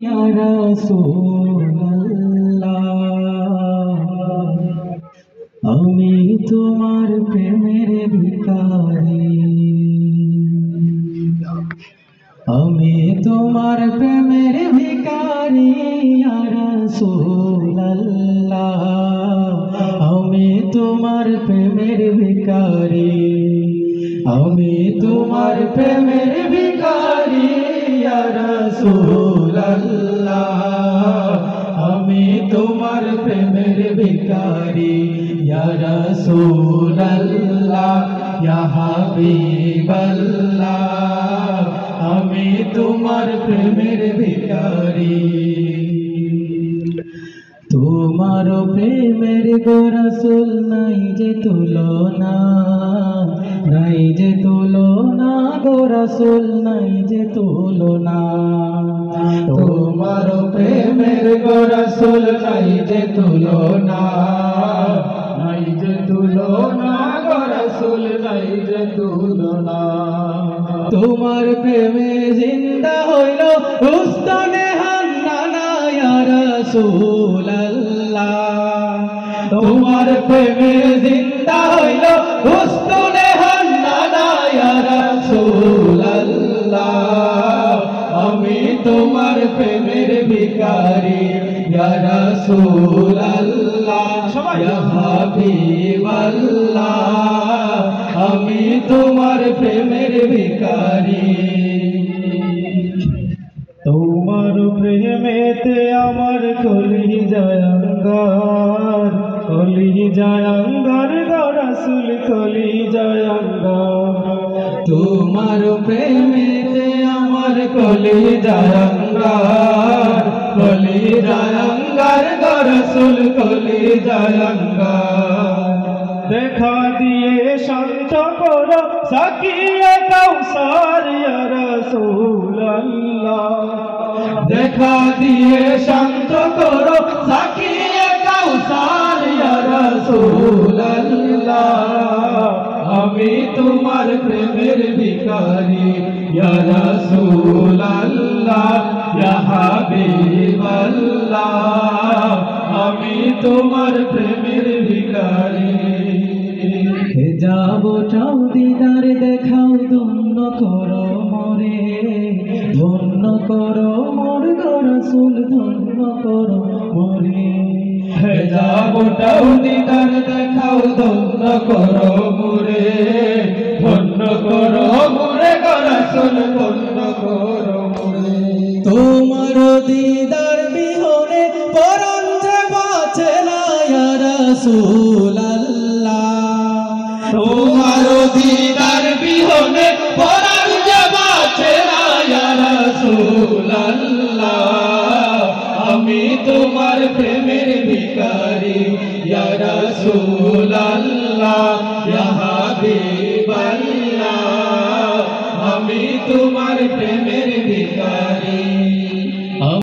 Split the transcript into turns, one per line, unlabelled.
ইয়া রাসূলুল্লাহ, আমি তোমার প্রেমের ভিখারি, আমি তোমার প্রেমের ভিখারি। ইয়া রাসূলুল্লাহ, আমি তোমার প্রেমের ভিখারি, আমি তোমার প্রেমের ভিখারি। ইয়া রাসূলুল্লাহ, আমি তোমার প্রেমের ভিখারি। ইয়া রাসূলুল্লাহ, ইয়া হাবিবাল্লাহ, আমি তোমার প্রেমের ভিখারি। তোমার প্রেমের গো রাসূল নাই যে তুলনা, নাই যে তুলনা গো রাসূল, নাই যে তুলনা। তোমার প্রেমের গো রাসূল নাই যে তুলনা, নাই যে তুলনা গো রাসূল, নাই যে তুলনা। তোমার প্রেমে জিন্দা হইল উস্তানে হান্নানা। ইয়া রাসূলুল্লাহ, তোমার প্রেমে জিন্দা হইল উস্তানে হান্নানা। ইয়া রাসূলুল্লাহ, আমি তোমার প্রেমের ভিখারি। ইয়া রাসূলুল্লাহ, ইয়া হাবিবাল্লাহ, আমি তোমার প্রেমের ভিখারি। তোমার প্রেমেতে আমার কলিজায় অঙ্গার, কলিজায় অঙ্গার গো রাসূল, কলিজায় অঙ্গার। তোমার প্রেমেতে আমার কলিজায় অঙ্গার, কলিজায় অঙ্গার গো রাসূল, কলিজায় অঙ্গার। দেখা দিয়ে শান্ত করো সাকিয়ে কাউসার। ইয়া রাসূলুল্লাহ, দেখা দিয়ে শান্ত করো সাকিয়ে কাউসার। ইয়া রাসূলুল্লাহ, আমি তোমার প্রেমের ভিখারি। ইয়া রাসূলুল্লাহ, ইয়া হাবিবাল্লাহ, আমি তোমার প্রেমের ভিখারি। যাব চাও দিদার দেখাও, ধন্য করো মোরে, ধন্য করো মোর গো রাসূল, ধন্য করো মোরে। যাব চাও দিদার দেখাও, ধন্য করো মোরে, ধন্য করো মোরে গো রাসূল, ধন্য করো মোরে। তোমার দিদার বিহনে পরাণ যে বাঁচে না। ইয়া রাসূলুল্লাহ, তোমার দিদার বিহনে পরাণ যে বাঁচে না। ইয়া রাসূলুল্লাহ, আমি তোমার প্রেমের ভিখারি। ইয়া রাসূলুল্লাহ, ইয়া হাবিবাল্লাহ, আমি তোমার প্রেমের